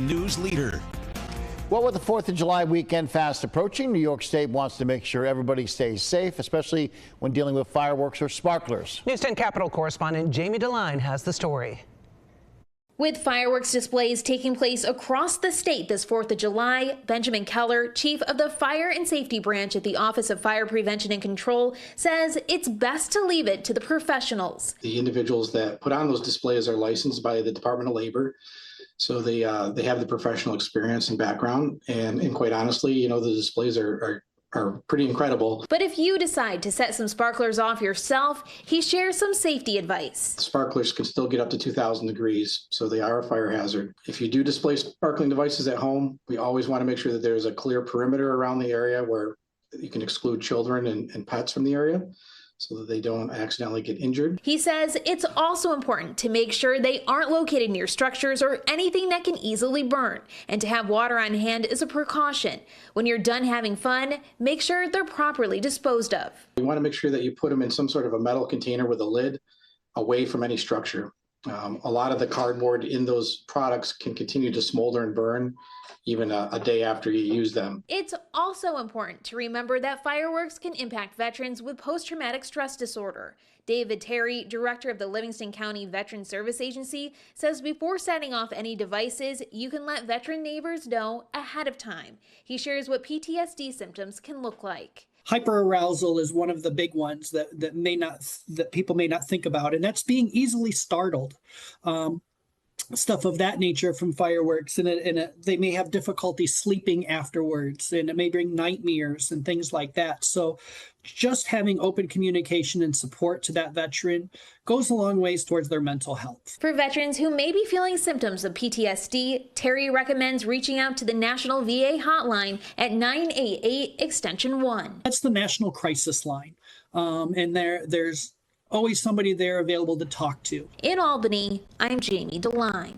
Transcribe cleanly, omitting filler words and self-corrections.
news leader. Well, with the 4th of July weekend fast approaching, New York State wants to make sure everybody stays safe, especially when dealing with fireworks or sparklers. News 10 Capitol correspondent Jamie DeLine has the story. With fireworks displays taking place across the state this 4th of July, Benjamin Keller, chief of the Fire and Safety Branch at the Office of Fire Prevention and Control, says it's best to leave it to the professionals. The individuals that put on those displays are licensed by the Department of Labor, so they have the professional experience and background. And quite honestly, you know, the displays are pretty incredible. But if you decide to set some sparklers off yourself, he shares some safety advice. Sparklers can still get up to 2,000 degrees, so they are a fire hazard. If you do display sparkling devices at home, we always want to make sure that there's a clear perimeter around the area where you can exclude children and pets from the area, so that they don't accidentally get injured. He says it's also important to make sure they aren't located near structures or anything that can easily burn, and to have water on hand is a precaution. When you're done having fun, make sure they're properly disposed of. You want to make sure that you put them in some sort of a metal container with a lid away from any structure. A lot of the cardboard in those products can continue to smolder and burn even a day after you use them. It's also important to remember that fireworks can impact veterans with post-traumatic stress disorder. David Terry, director of the Livingston County Veteran Service Agency, says before setting off any devices, you can let veteran neighbors know ahead of time. He shares what PTSD symptoms can look like. Hyperarousal is one of the big ones that people may not think about, and that's being easily startled. Stuff of that nature from fireworks, and they may have difficulty sleeping afterwards, and it may bring nightmares and things like that. So just having open communication and support to that veteran goes a long ways towards their mental health. For veterans who may be feeling symptoms of PTSD, Terry recommends reaching out to the National VA hotline at 988 extension 1. That's the National Crisis Line, and there's always somebody there available to talk to. In Albany, I'm Jamie DeLine.